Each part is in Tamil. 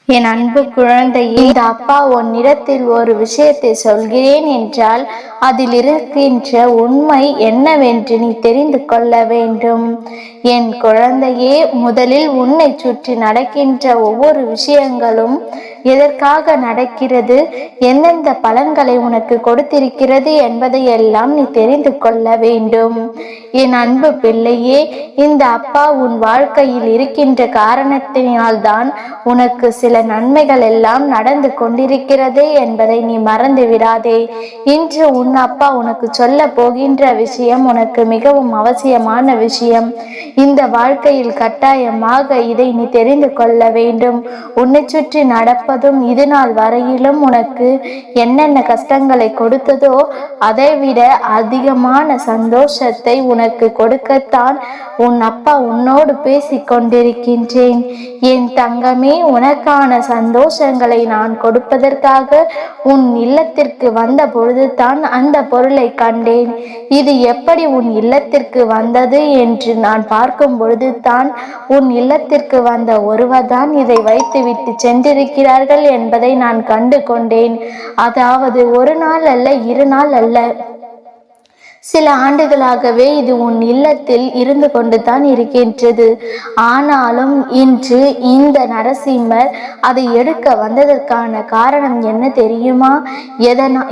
என் அன்பு குழந்தையே, இந்த அப்பா உன்னிடத்தில் ஒரு விஷயத்தை சொல்கிறேன் என்றால் அதில் இருக்கின்ற உண்மை என்னவென்று நீ தெரிந்து கொள்ள வேண்டும். என் குழந்தையே, முதலில் உன்னை சுற்றி நடக்கின்ற ஒவ்வொரு விஷயங்களும் எதற்காக நடக்கிறது, எந்தெந்த பலன்களை உனக்கு கொடுத்திருக்கிறது என்பதை எல்லாம் நீ தெரிந்து கொள்ள வேண்டும். என் அன்பு பிள்ளையே, இந்த அப்பா உன் வாழ்க்கையில் இருக்கின்ற காரணத்தினால்தான் உனக்கு சில நன்மைகள் எல்லாம் நடந்து கொண்டிருக்கிறது என்பதை நீ மறந்து விடாதே. இன்று உன் அப்பா உனக்கு சொல்ல போகின்ற விஷயம் உனக்கு மிகவும் அவசியமான விஷயம். இந்த வாழ்க்கையில் கட்டாயமாக இதை நீ தெரிந்து கொள்ள வேண்டும். உன்னை சுற்றி நடப்பதும் இது நாள் வரையிலும் உனக்கு என்னென்ன கஷ்டங்களை கொடுத்ததோ அதைவிட அதிகமான சந்தோஷத்தை உனக்கு கொடுக்கத்தான் உன் அப்பா உன்னோடு பேசிக் கொண்டிருக்கின்றேன். என் தங்கமே, உனக்கான சந்தோஷங்களை நான் கொடுப்பதற்காக உன் இல்லத்திற்கு வந்த பொழுதுதான் அந்த பொருளை கண்டேன். இது எப்படி உன் இல்லத்திற்கு வந்தது என்று நான் பார்க்கும் பொழுதுதான் உன் இல்லத்திற்கு வந்த ஒருவர்தான் இதை வைத்துவிட்டு சென்றிருக்கிறார்கள் என்பதை நான் கண்டு கொண்டேன். அதாவது ஒரு நாள் அல்ல, 2 நாள் அல்ல, சில ஆண்டுகளாகவே இது உன் இல்லத்தில் இருந்து கொண்டு தான் இருக்கின்றது. ஆனாலும் இன்று இந்த நரசிம்மர் அதை எடுக்க வந்ததற்கான காரணம் என்ன தெரியுமா?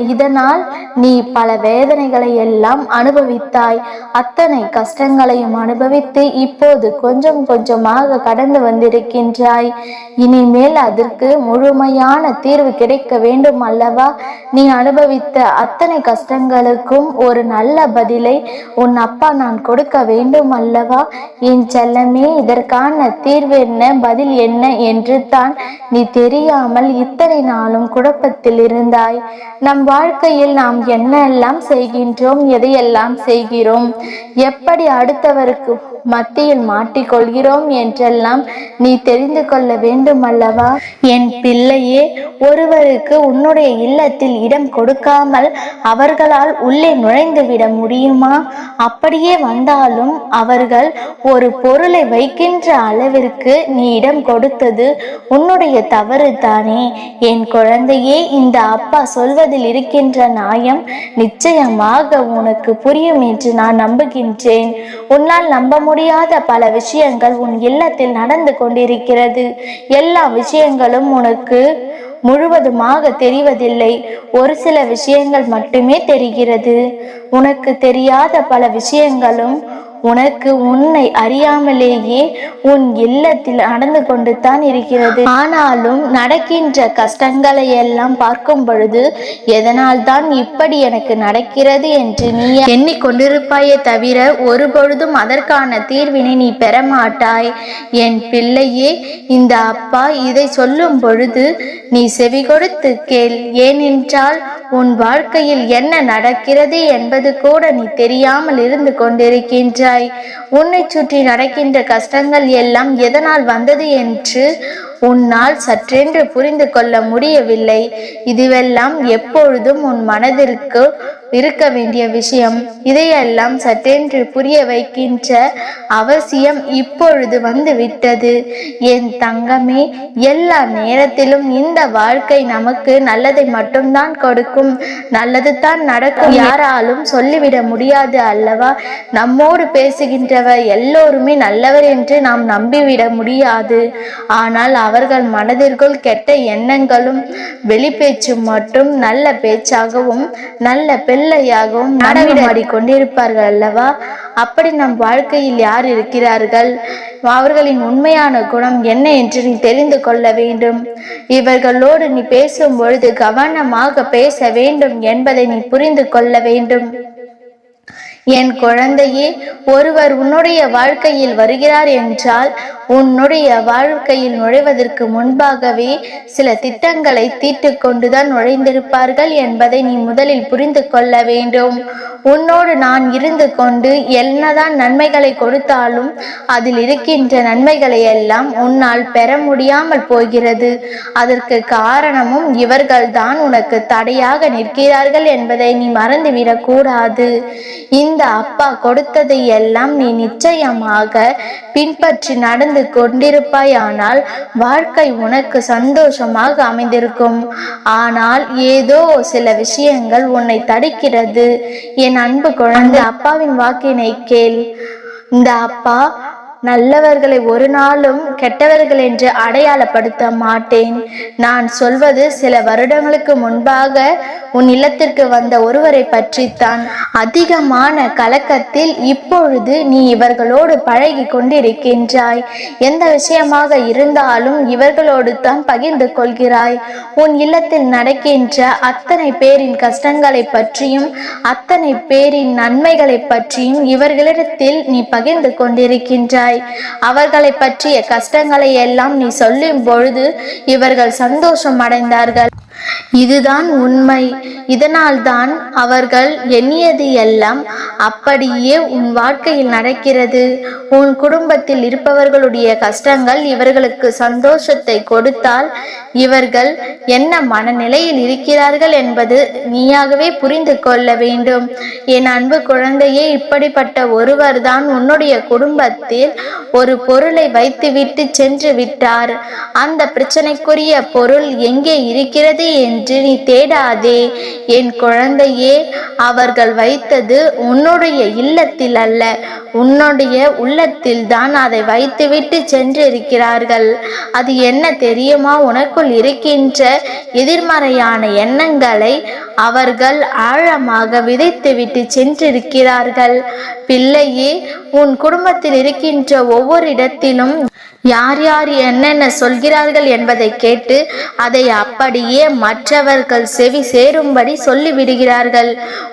இதனால் நீ பல வேதனைகளை எல்லாம் அனுபவித்தாய். அத்தனை கஷ்டங்களையும் அனுபவித்து இப்போது கொஞ்சம் கொஞ்சமாக கடந்து வந்திருக்கின்றாய். இனிமேல் அதற்கு முழுமையான தீர்வு கிடைக்க வேண்டும் அல்லவா? நீ அனுபவித்த அத்தனை கஷ்டங்களுக்கும் ஒரு நல்ல பதிலை உன் அப்பா நான் கொடுக்க வேண்டும் அல்லவா? என் செல்லமே, இதற்கான தீர்வு என்ன, பதில் என்ன என்று தான் நீ தெரியாமல் இத்தனை நாளும் குழப்பத்தில் இருந்தாய். நம் வாழ்க்கையில் நாம் என்னெல்லாம் செய்கின்றோம், எதையெல்லாம் செய்கிறோம், எப்படி அடுத்தவருக்கு மத்தியில் மாட்டிக்கொள்கிறோம் என்றெல்லாம் நீ தெரிந்து கொள்ள வேண்டும் அல்லவா? என் பிள்ளையே, ஒருவருக்கு உன்னுடைய இல்லத்தில் இடம் கொடுக்காமல் அவர்களால் உள்ளே நுழைந்து விட முடியுமா? அப்படியே வந்தாலும் அவர்கள் ஒரு பொருளை வைக்கின்ற அளவிற்கு நீ இடம் கொடுத்தது உன்னுடைய தவறு தானே? என் குழந்தையே, இந்த அப்பா சொல்வதில் இருக்கின்ற நியாயம் நிச்சயமாக உனக்கு புரியும் என்று நான் நம்புகின்றேன். உன்னால் நம்ப முடியாத பல விஷயங்கள் உன் இல்லத்தில் நடந்து கொண்டிருக்கிறது. எல்லா விஷயங்களும் உனக்கு முழுவதுமாக தெரிவதில்லை. ஒரு சில விஷயங்கள் மட்டுமே தெரிகிறது. உனக்கு தெரியாத பல விஷயங்களும் உனக்கு உன்னை அறியாமலேயே உன் இல்லத்தில் நடந்து கொண்டு தான் இருக்கிறது. ஆனாலும் நடக்கின்ற கஷ்டங்களை எல்லாம் பார்க்கும் பொழுது எதனால் தான் இப்படி எனக்கு நடக்கிறது என்று நீ எண்ணிக்கொண்டிருப்பாயே தவிர ஒரு பொழுதும் அதற்கான தீர்வினை நீ பெற மாட்டாய். என் பிள்ளையே, இந்த அப்பா இதை சொல்லும் பொழுது நீ செவி கொடுத்து கேள். ஏனென்றால் உன் வாழ்க்கையில் என்ன நடக்கிறது என்பது கூட நீ தெரியாமல் இருந்து கொண்டிருக்கின்றாய். உன்னை சுற்றி நடக்கின்ற கஷ்டங்கள் எல்லாம் எதனால் வந்தது என்று உன்னால் சற்றென்று புரிந்து கொள்ள முடியவில்லை. இதுவெல்லாம் எப்பொழுதும் உன் மனதிற்கு இருக்க வேண்டிய விஷயம். இதையெல்லாம் சற்றென்று புரிய வைக்கின்ற அவசியம் இப்பொழுது வந்து விட்டது. என் தங்கமே, எல்லா நேரத்திலும் இந்த வாழ்க்கை நமக்கு நல்லதை மட்டும்தான் கொடுக்கும், நல்லது தான் நடக்கும் யாராலும் சொல்லிவிட முடியாது அல்லவா? நம்மோடு பேசுகின்றவர் எல்லோருமே நல்லவர் என்று நாம் நம்பிவிட முடியாது. ஆனால் அவர்கள் மனதிற்குள் கெட்ட எண்ணங்களும் வெளிப்பேச்சும் மட்டும் நல்ல பேச்சாகவும் நல்ல பிள்ளையாகவும் நடமாடி கொண்டிருப்பார்கள் அல்லவா? அப்படி நம் வாழ்க்கையில் யார் இருக்கிறார்கள்? அவர்களின் உண்மையான குணம் என்ன என்று நீ தெரிந்து கொள்ள வேண்டும். இவர்களோடு நீ பேசும் பொழுது கவனமாக பேச வேண்டும் என்பதை நீ புரிந்து கொள்ள வேண்டும். என் குழந்தையே, ஒருவர் உன்னுடைய வாழ்க்கையில் வருகிறார் என்றால் உன்னுடைய வாழ்க்கையில் நுழைவதற்கு முன்பாகவே சில திட்டங்களை தீட்டு கொண்டுதான் நுழைந்திருப்பார்கள் என்பதை நீ முதலில் புரிந்து கொள்ள வேண்டும். உன்னோடு நான் இருந்து கொண்டு என்னதான் நன்மைகளை கொடுத்தாலும் அதில் இருக்கின்ற நன்மைகளை எல்லாம் உன்னால் பெற முடியாமல் போகிறது. அதற்கு காரணமும் இவர்கள்தான் உனக்கு தடையாக நிற்கிறார்கள் என்பதை நீ மறந்துவிடக் கூடாது. இந்த அப்பா கொடுத்ததை எல்லாம் நீ நிச்சயமாக பின்பற்றி நடந்து கொண்டிருப்பாயானால் வாழ்க்கை உனக்கு சந்தோஷமாக அமைந்திருக்கும். ஆனால் ஏதோ சில விஷயங்கள் உன்னை தடுக்கிறது. என் அன்பு குழந்தை, அப்பாவின் வாக்கினை கேள். இந்த அப்பா நல்லவர்களை ஒரு நாளும் கெட்டவர்கள் என்று அடையாளப்படுத்த மாட்டேன். நான் சொல்வது சில வருடங்களுக்கு முன்பாக உன் இல்லத்திற்கு வந்த ஒருவரை பற்றித்தான். அதிகமான கலக்கத்தில் இப்பொழுது நீ இவர்களோடு பழகி கொண்டிருக்கின்றாய். எந்த விஷயமாக இருந்தாலும் இவர்களோடு தான் பகிர்ந்து கொள்கிறாய். உன் இல்லத்தில் நடக்கின்ற அத்தனை பேரின் கஷ்டங்களை பற்றியும் அத்தனை பேரின் நன்மைகளை பற்றியும் இவர்களிடத்தில் நீ பகிர்ந்து கொண்டிருக்கின்றாய். அவர்களை பற்றிய கஷ்டங்களை எல்லாம் நீ சொல்லும் பொழுது இவர்கள் சந்தோஷம் அடைந்தார்கள். இதுதான் உண்மை. இதனால் தான் அவர்கள் எண்ணியது எல்லாம் அப்படியே உன் வாழ்க்கையில் நடக்கிறது. உன் குடும்பத்தில் இருப்பவர்களுடைய கஷ்டங்கள் இவர்களுக்கு சந்தோஷத்தை கொடுத்தால் இவர்கள் என்ன மனநிலையில் இருக்கிறார்கள் என்பது நீயாகவே புரிந்து கொள்ள வேண்டும். என் அன்பு குழந்தையே, இப்படிப்பட்ட ஒருவர் தான் உன்னுடைய குடும்பத்தில் ஒரு பொருளை வைத்துவிட்டு சென்று விட்டார். அந்த பிரச்சனைக்குரிய பொருள் எங்கே இருக்கிறது என்று நீ தேடாதே என் குழந்தையே. அவர்கள் வைத்தது உன்னுடைய இல்லத்தில் அல்ல, உன்னுடைய உள்ளத்தில் தான் அதை வைத்துவிட்டு சென்றிருக்கிறார்கள். அது என்ன தெரியுமா? உனக்குள் இருக்கின்ற எதிர்மறையான எண்ணங்களை அவர்கள் ஆழமாக விதைத்துவிட்டு சென்றிருக்கிறார்கள். பிள்ளையே, உன் குடும்பத்தில் இருக்கின்ற ஒவ்வொரு இடத்திலும் யார் யார் என்னென்ன சொல்கிறார்கள் என்பதை கேட்டு அதை அப்படியே மற்றவர்கள் செவி சேரும்படி சொல்லிவிடுகிறார்கள்.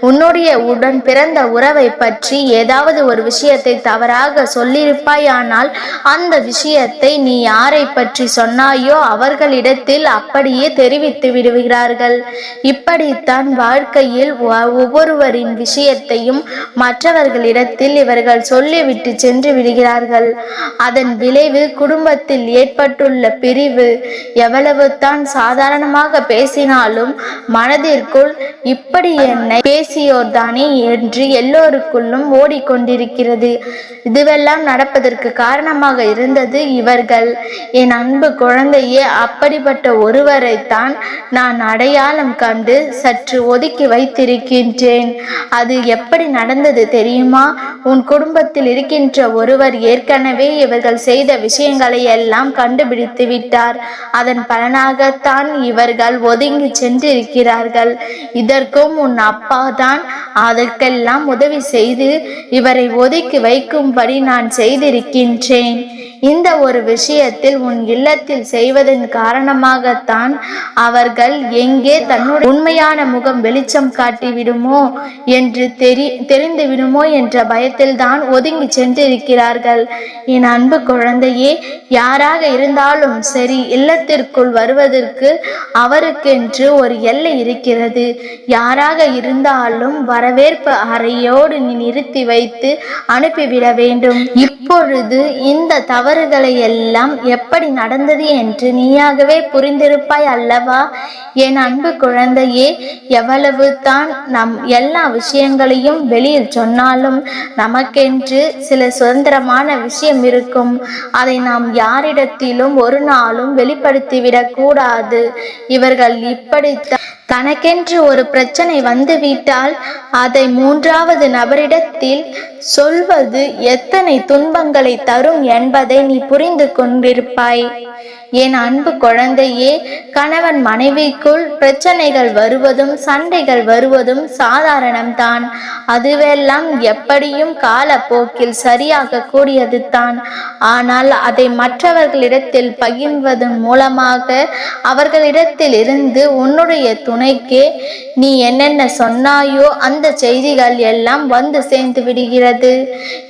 உன்னுடைய உடன் பிறந்த உறவை பற்றி ஏதாவது ஒரு விஷயத்தை தவறாக சொல்லியிருப்பாயானால் அந்த விஷயத்தை நீ யாரை பற்றி சொன்னாயோ அவர்களிடத்தில் அப்படியே தெரிவித்து விடுகிறார்கள். இப்படித்தான் வாழ்க்கையில் ஒவ்வொருவரின் விஷயத்தையும் மற்றவர்களிடத்தில் இவர்கள் சொல்லிவிட்டு சென்று விடுகிறார்கள். அதன் விளைவு குடும்பத்தில் ஏற்பட்டுள்ள பிரிவு. எவ்வளவு தான் சாதாரணமாக பேசினாலும் மனதிற்குள் இப்படி என்னை பேசியோர்தானே என்று எல்லோருக்குள்ளும் ஓடிக்கொண்டிருக்கிறது. இதுவெல்லாம் நடப்பதற்கு காரணமாக இருந்தது இவர்கள். என் அன்பு குழந்தையே, அப்படிப்பட்ட ஒருவரைத்தான் நான் அடையாளம் கண்டு சற்று ஒதுக்கி வைத்திருக்கின்றேன். அது எப்படி நடந்தது தெரியுமா? உன் குடும்பத்தில் இருக்கின்ற ஒருவர் ஏற்கனவே இவர்கள் செய்த விஷயங்களை எல்லாம் கண்டுபிடித்து விட்டார். அதன் பலனாகத்தான் இவர்கள் ஒதுங்கி சென்றிருக்கிறார்கள். இதற்கும் உன் அப்பா தான் அதற்கெல்லாம் உதவி செய்து இவரை ஒதுக்கி வைக்கும்படி நான் செய்திருக்கின்றேன். இந்த ஒரு விஷயத்தில் உன் இல்லத்தில் செய்வதன் காரணமாகத்தான் அவர்கள் எங்கே தன்னுடைய உண்மையான முகம் வெளிச்சம் காட்டிவிடுமோ என்று தெரிந்து விடுமோ என்ற பயத்தில் தான் ஒதுங்கி சென்றிருக்கிறார்கள். என் அன்பு குழந்தையே, யாராக இருந்தாலும் சரி, இல்லத்திற்குள் வருவதற்கு அவருக்கென்று ஒரு எல்லை இருக்கிறது. யாராக இருந்தாலும் வரவேற்பு அறையோடு நீ நிறுத்தி வைத்து அனுப்பிவிட வேண்டும். இப்பொழுது இந்த தவறுகளை எல்லாம் எப்படி நடந்தது என்று நீயாகவே புரிந்திருப்பாய் அல்லவா? என் அன்பு குழந்தையே, எவ்வளவு தான் நம் எல்லா விஷயங்களையும் வெளியில் சொன்னாலும் நமக்கென்று சில சுதந்திரமான விஷயம் இருக்கும். அதை நாம் யாரிடத்திலும் ஒரு நாளும் வெளிப்படுத்திவிடக் கூடாது. இவர்கள் இப்படித்தான். தனக்கென்று ஒரு பிரச்சனை வந்துவிட்டால் அதை மூன்றாவது நபரிடத்தில் சொல்வது எத்தனை துன்பங்களை தரும் என்பதை நீ புரிந்து கொண்டிருப்பாய். என் அன்பு குழந்தையே, கணவன் மனைவிக்குள் பிரச்சனைகள் வருவதும் சண்டைகள் வருவதும் சாதாரணம்தான். அதுவெல்லாம் எப்படியும் காலப்போக்கில் சரியாக கூடியது தான். ஆனால் அதை மற்றவர்களிடத்தில் பகிர்வதன் மூலமாக அவர்களிடத்தில் இருந்து உன்னுடைய துணைக்கு நீ என்னென்ன சொன்னாயோ அந்த செய்திகள் எல்லாம் வந்து சேர்ந்து விடுகிறது.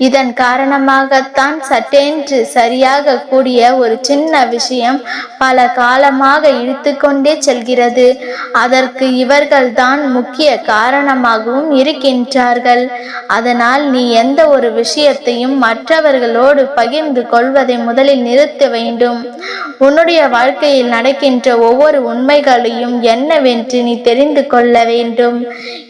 இதன் காரணமாகத்தான் சட்டென்று சரியாக கூடிய ஒரு சின்ன விஷயம் விஷயம் பல காலமாக இழுத்து கொண்டே செல்கிறது. அதற்கு இவர்கள்தான் முக்கிய காரணமாகவும் இருக்கின்றார்கள். அதனால் நீ எந்த ஒரு விஷயத்தையும் மற்றவர்களோடு பகிர்ந்து கொள்வதை முதலில் நிறுத்த வேண்டும். உன்னுடைய வாழ்க்கையில் நடக்கின்ற ஒவ்வொரு உண்மைகளையும் என்னவென்று நீ தெரிந்து கொள்ள வேண்டும்.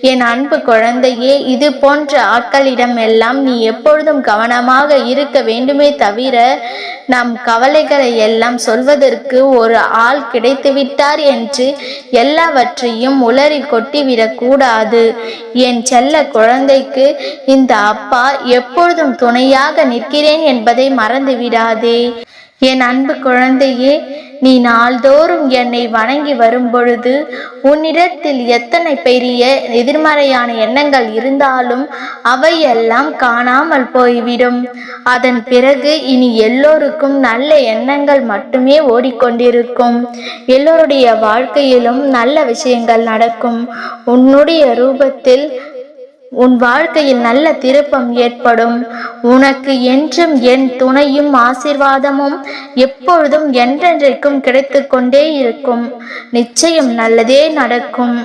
என் அன்பு குழந்தையே, இது போன்ற ஆட்களிடம் எல்லாம் நீ எப்பொழுதும் கவனமாக இருக்க வேண்டுமே தவிர, நம் கவலைகளை எல்லாம் சொல்வதற்கு ஒரு ஆள் கிடைத்துவிட்டார் என்று எல்லாவற்றையும் உளறி கொட்டிவிடக் கூடாது. என் செல்ல குழந்தைக்கு இந்த அப்பா எப்பொழுதும் துணையாக நிற்கிறேன் என்பதை மறந்துவிடாதே. என் அன்பு குழந்தையே, நீ நாள்தோறும் என்னை வணங்கி வரும் பொழுது உன்னிடத்தில் எத்தனை பெரிய எதிர்மறையான எண்ணங்கள் இருந்தாலும் அவையெல்லாம் காணாமல் போய்விடும். அதன் பிறகு இனி எல்லோருக்கும் நல்ல எண்ணங்கள் மட்டுமே ஓடிக்கொண்டிருக்கும். எல்லோருடைய வாழ்க்கையிலும் நல்ல விஷயங்கள் நடக்கும். உன்னுடைய ரூபத்தில் உன் வாழ்க்கையில் நல்ல திருப்பம் ஏற்படும். உனக்கு என்றும் என் துணையும் ஆசீர்வாதமும் எப்பொழுதும் என்றென்றைக்கும் கிடைத்து கொண்டே இருக்கும். நிச்சயம் நல்லதே நடக்கும்.